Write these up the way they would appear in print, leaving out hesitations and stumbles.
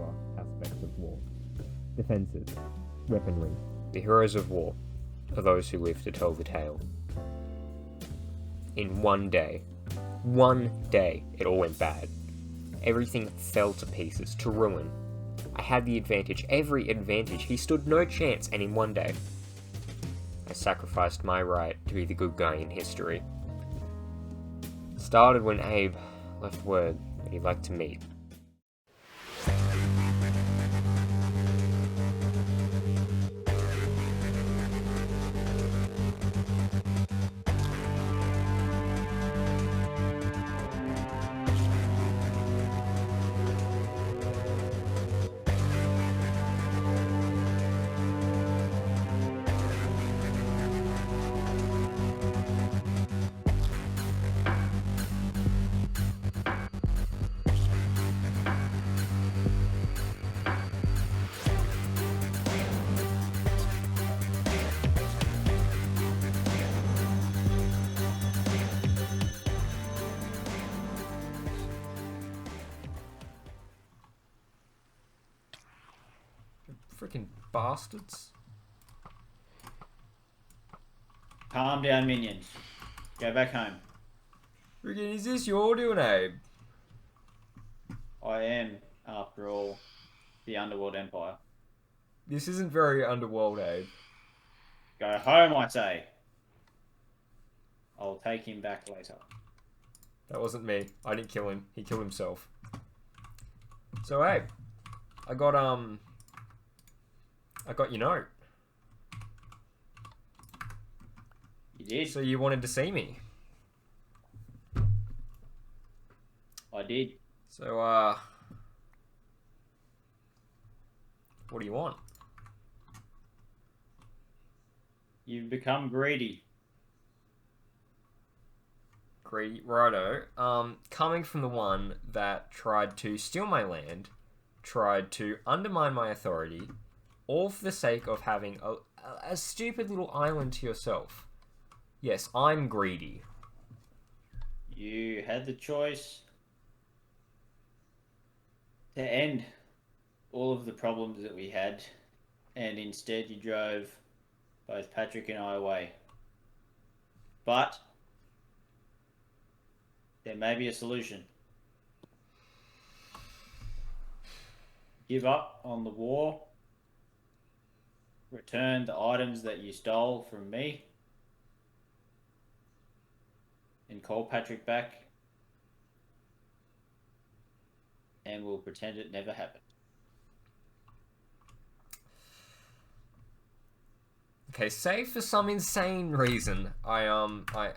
other aspects of war. Defences, weaponry. The heroes of war are those who live to tell the tale. In one day, it all went bad. Everything fell to pieces, to ruin. I had the advantage, every advantage. He stood no chance, and in one day, I sacrificed my right to be the good guy in history. It started when Abe left word that he'd like to meet. Freaking bastards. Calm down, minions. Go back home. Freaking, is this your doing, Abe? I am, after all, the Underworld Empire. This isn't very underworld, Abe. Go home, I say. I'll take him back later. That wasn't me. I didn't kill him. He killed himself. So, Abe, I got your note. You did? So you wanted to see me. I did. So, what do you want? You've become greedy. Greedy, righto. Coming from the one that tried to steal my land, tried to undermine my authority, all for the sake of having a stupid little island to yourself. Yes, I'm greedy. You had the choice to end all of the problems that we had, and instead you drove both Patrick and I away. But there may be a solution. Give up on the war. Return the items that you stole from me. And call Patrick back. And we'll pretend it never happened. Okay, say for some insane reason, I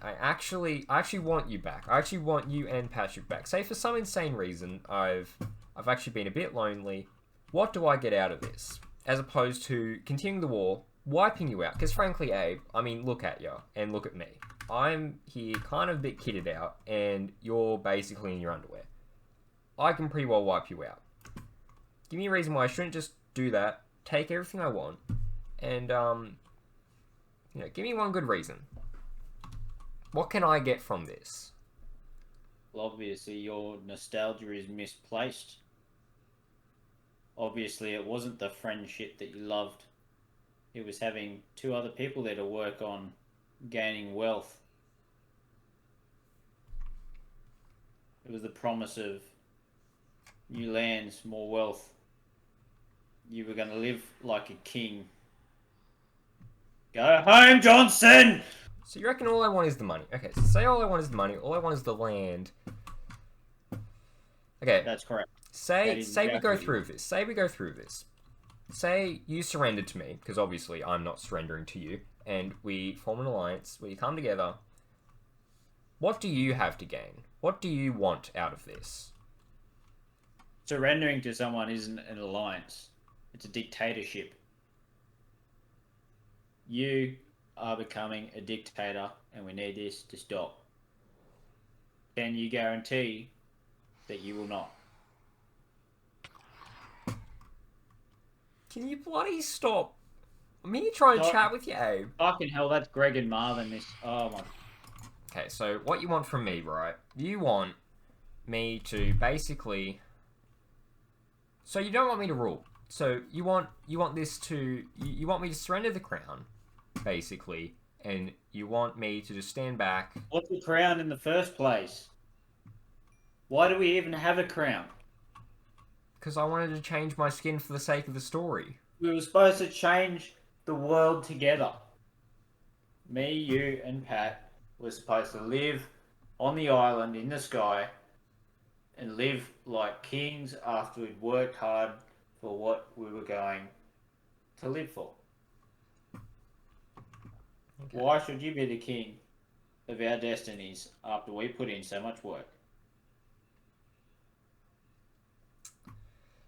actually want you back. I actually want you and Patrick back. Say for some insane reason, I've actually been a bit lonely. What do I get out of this? As opposed to continuing the war, wiping you out. Because frankly, Abe, I mean, look at you and look at me. I'm here kind of a bit kitted out, and you're basically in your underwear. I can pretty well wipe you out. Give me a reason why I shouldn't just do that, take everything I want, and, give me one good reason. What can I get from this? Well, obviously your nostalgia is misplaced. Obviously it wasn't the friendship that you loved. It was having two other people there to work on gaining wealth. It was the promise of new lands, more wealth. You were going to live like a king. Go home, Johnson! So you reckon all I want is the money? Okay, so say all I want is the money, all I want is the land. Okay. That's correct. Say we go through this. Say we go through this. Say you surrendered to me, because obviously I'm not surrendering to you, and we form an alliance, we come together. What do you have to gain? What do you want out of this? Surrendering to someone isn't an alliance. It's a dictatorship. You are becoming a dictator, and we need this to stop. Can you guarantee that you will not? Can you bloody stop? I'm here trying to chat with you, Abe. Fucking hell, that's Greg and Marvin. Oh my. Okay, so what you want from me, right? You want me to basically So you don't want me to rule. So you want this to you want me to surrender the crown, basically, and you want me to just stand back. What's the crown in the first place? Why do we even have a crown? Because I wanted to change my skin for the sake of the story. We were supposed to change the world together. Me, you, and Pat were supposed to live on the island in the sky and live like kings after we'd worked hard for what we were going to live for. Okay. Why should you be the king of our destinies after we put in so much work?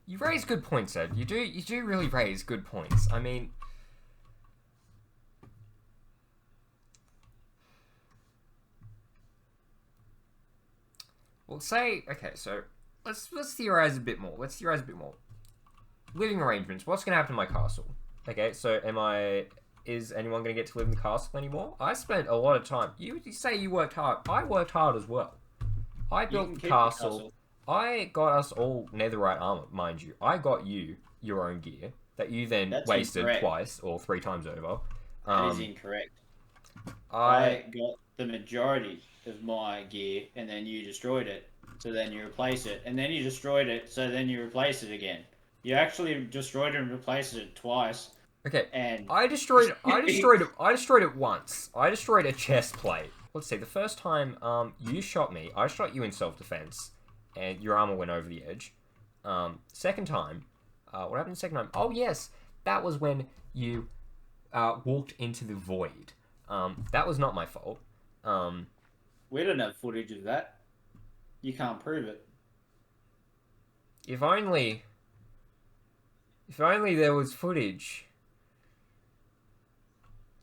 You raise good points, Ed. You do really raise good points. I mean, well, say okay. So let's theorize a bit more. Living arrangements. What's gonna happen to my castle? Okay, so is anyone gonna get to live in the castle anymore? I spent a lot of time. You say you worked hard. I worked hard as well. I built the castle. I got us all netherite armor, mind you. I got you your own gear that you then wasted twice or 3 times over. That is incorrect. I got the majority of my gear and then you destroyed it. So then you replace it. And then you destroyed it, so then you replace it again. You actually destroyed it and replaced it twice. Okay. And I destroyed it once. I destroyed a chest plate. Let's see, the first time you shot me, I shot you in self-defense. And your armor went over the edge. Second time, what happened the second time? Oh yes, that was when you walked into the void. That was not my fault. We don't have footage of that. You can't prove it. If only there was footage.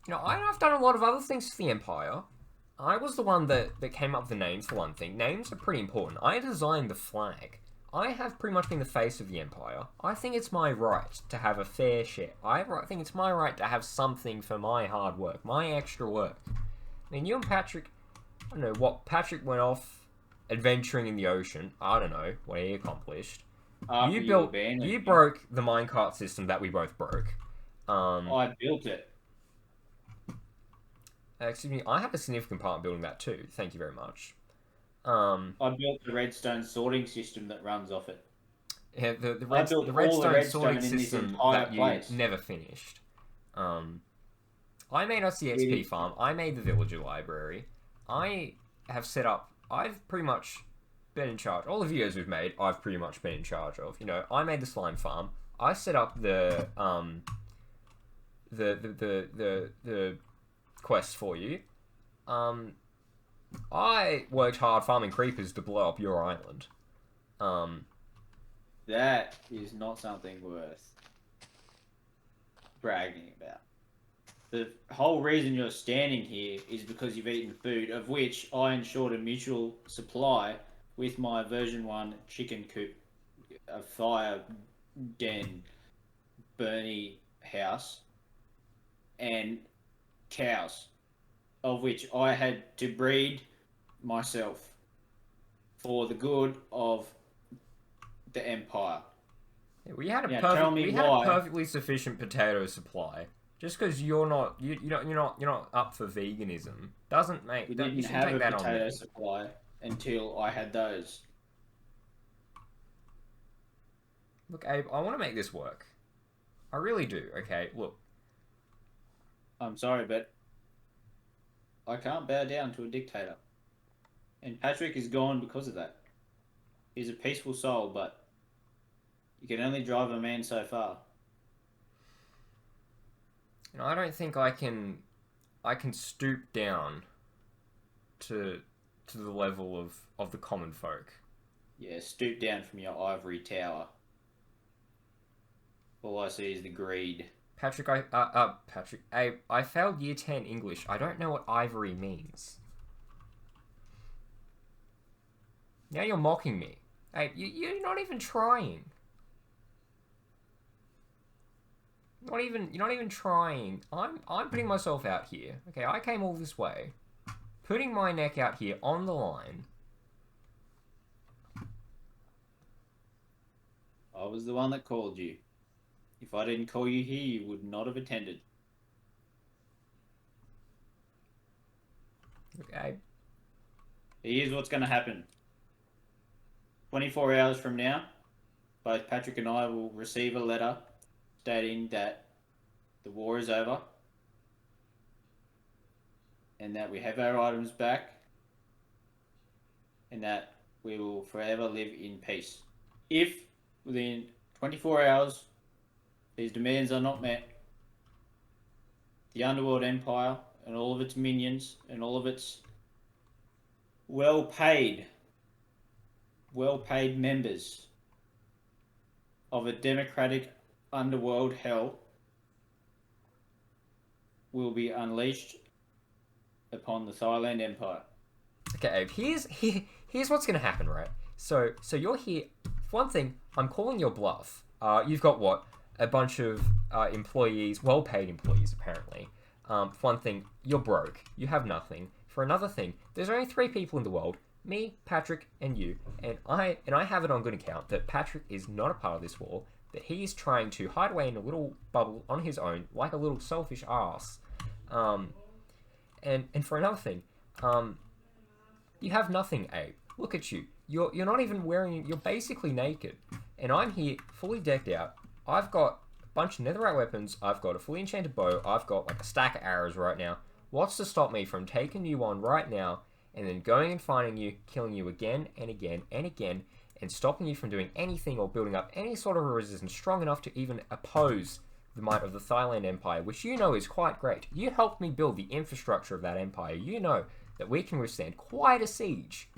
You know, I've done a lot of other things for the Empire. I was the one that came up with the names, for one thing. Names are pretty important. I designed the flag. I have pretty much been the face of the Empire. I think it's my right to have a fair share. I think it's my right to have something for my hard work, my extra work. I mean, you and Patrick, I don't know what, Patrick went off adventuring in the ocean. I don't know what he accomplished. You broke the minecart system that we both broke. I built it. Excuse me, I have a significant part in building that too. Thank you very much. I built the redstone sorting system that runs off it. Yeah, the redstone sorting system that you never finished. I made us the XP farm. I made the villager library. I have set up. I've pretty much been in charge. All the videos we've made, I've pretty much been in charge of. You know, I made the slime farm. I set up the quest for you. I worked hard farming creepers to blow up your island. That is not something worth bragging about. The whole reason you're standing here is because you've eaten food, of which I ensured a mutual supply with my version 1 chicken coop, a fire den, Bernie house, and cows, of which I had to breed myself for the good of the Empire. Yeah, we had a perfectly sufficient potato supply. Just because you're not up for veganism doesn't make we didn't have a potato supply until I had those. Look, Abe, I want to make this work. I really do. Okay, look. I'm sorry, but I can't bow down to a dictator. And Patrick is gone because of that. He's a peaceful soul, but you can only drive a man so far. You know, I don't think I can stoop down to the level of the common folk. Yeah, stoop down from your ivory tower. All I see is the greed. Patrick, I failed Year 10 English. I don't know what ivory means. Now you're mocking me. Hey, you're not even trying. You're not even trying. I'm putting myself out here. Okay, I came all this way. Putting my neck out here on the line. I was the one that called you. If I didn't call you here, you would not have attended. Okay. Here's what's going to happen. 24 hours from now, both Patrick and I will receive a letter stating that the war is over and that we have our items back and that we will forever live in peace. If within 24 hours these demands are not met, the Underworld Empire and all of its minions and all of its well-paid members of a democratic underworld hell will be unleashed upon the Thailand Empire. Okay, Abe, here's what's gonna happen, right? So you're here. For one thing, I'm calling your bluff. You've got what? A bunch of employees, well-paid employees, apparently. For one thing, you're broke. You have nothing. For another thing, there's only 3 people in the world: me, Patrick, and you. And I have it on good account that Patrick is not a part of this war. That he is trying to hide away in a little bubble on his own, like a little selfish ass. And for another thing, you have nothing, Abe. Look at you. You're not even wearing. You're basically naked, and I'm here fully decked out. I've got a bunch of netherite weapons. I've got a fully enchanted bow. I've got like a stack of arrows right now. What's to stop me from taking you on right now, and then going and finding you, killing you again and again and again, and stopping you from doing anything or building up any sort of a resistance strong enough to even oppose the might of the Thailand Empire, which you know is quite great. You helped me build the infrastructure of that empire. You know that we can withstand quite a siege.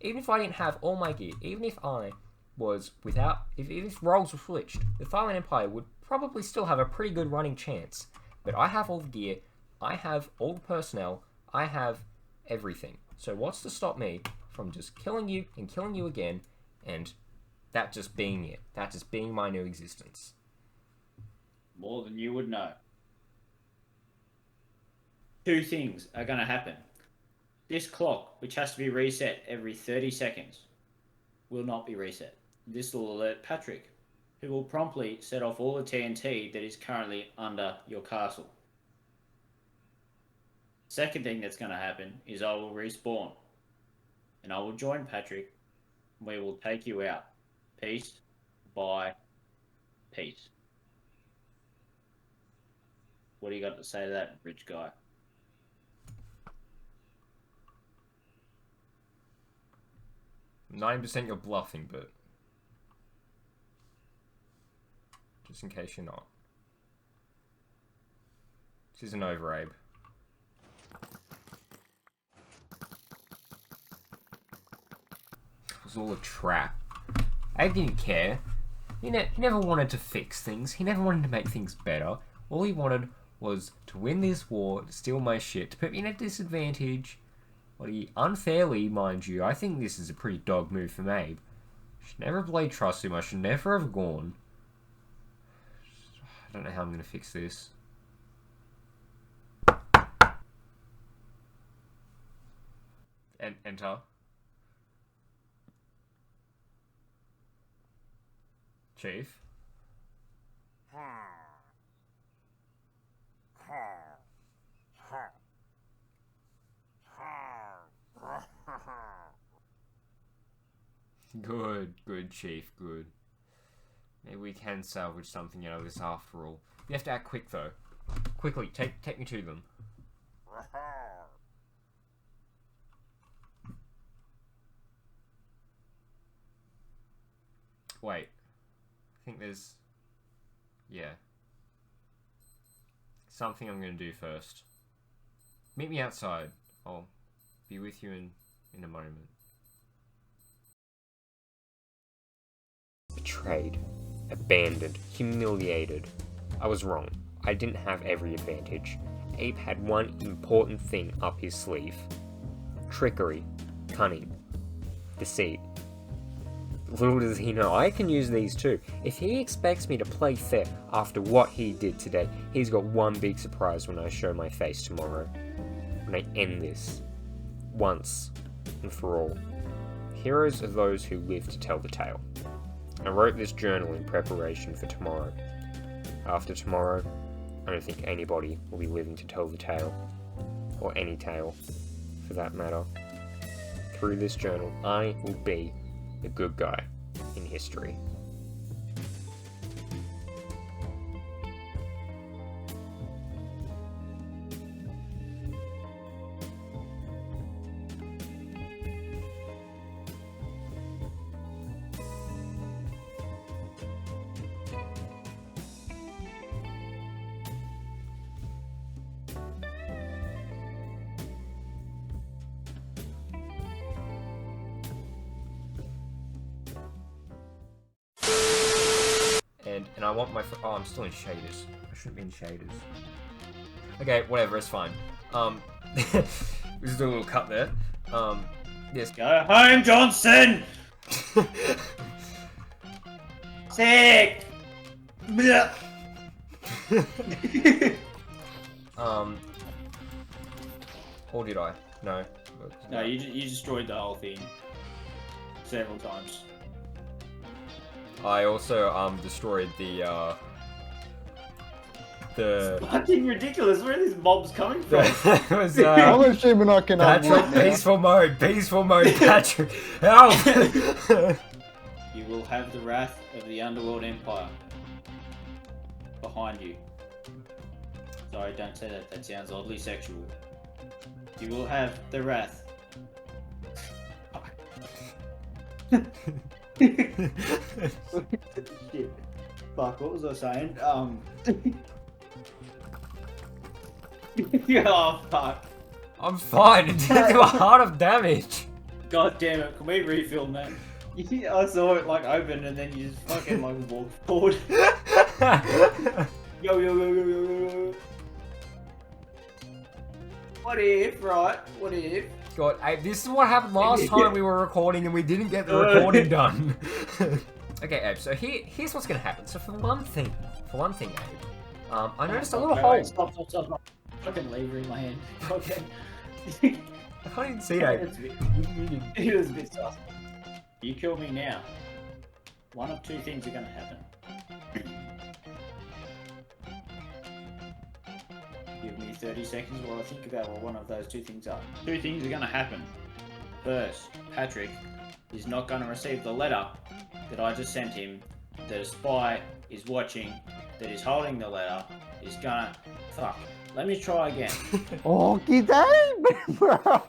Even if I didn't have all my gear, even if I was without, even if roles were switched, the Thailand Empire would probably still have a pretty good running chance. But I have all the gear, I have all the personnel, I have everything. So what's to stop me from just killing you and killing you again, and that just being it, that just being my new existence? More than you would know. 2 things are going to happen. This clock, which has to be reset every 30 seconds, will not be reset. This will alert Patrick, who will promptly set off all the TNT that is currently under your castle. Second thing that's going to happen is I will respawn, and I will join Patrick, and we will take you out, piece by piece. What do you got to say to that, rich guy? 9% you're bluffing, but just in case you're not. This isn't over, Abe. It was all a trap. Abe didn't care. He never wanted to fix things. He never wanted to make things better. All he wanted was to win this war, to steal my shit, to put me in a disadvantage. Well, he unfairly, mind you. I think this is a pretty dog move from Abe. Should never have played trust him. I should never have gone. I don't know how I'm going to fix this. And enter. Chief. Good, Chief, good. Maybe we can salvage something out of this after all. You have to act quick, though. Quickly, take me to them. Wait. I think there's... Yeah. Something I'm going to do first. Meet me outside. I'll be with you in a moment. Betrayed, abandoned, humiliated. I was wrong. I didn't have every advantage. Abe had one important thing up his sleeve. Trickery, cunning, deceit. Little does he know, I can use these too. If he expects me to play fair after what he did today, he's got one big surprise when I show my face tomorrow. When I end this, once and for all. Heroes are those who live to tell the tale. I wrote this journal in preparation for tomorrow. After tomorrow, I don't think anybody will be living to tell the tale. Or any tale, for that matter. Through this journal, I will be the good guy in history. And I want my... Oh, I'm still in shaders. I shouldn't be in shaders. Okay, whatever, it's fine. We just do a little cut there. Yes. Go home, Johnson! Sick! Or did I? No. No, you destroyed the whole thing. Several times. I also destroyed the Fucking ridiculous. Where are these mobs coming from? it was I'm assuming I can Patrick, peaceful mode, Patrick, help! You will have the wrath of the Underworld Empire behind you. Sorry, don't say that. That sounds oddly sexual. You will have the wrath. Shit. Fuck, what was I saying? Oh, fuck. I'm fine, it didn't do a heart of damage. God damn it, can we refilm that? I saw it like open and then you just fucking like walk forward. Yo, yo, yo, yo, yo, yo. What if, right? What if? God, this is what happened last time we were recording and we didn't get the recording done. Okay, Abe, so here's what's gonna happen. So for one thing, Abe, I noticed a little hole. Stop. Fucking lever in my hand. Okay. I can't even see that. It was a bit sus. You kill me now. One of two things are gonna happen. Give me 30 seconds while I think about what one of those two things are. Two things are gonna happen. First, Patrick is not gonna receive the letter that I just sent him, that a spy is watching, that is holding the letter, is gonna... Fuck. Let me try again. Oh, get out, bro.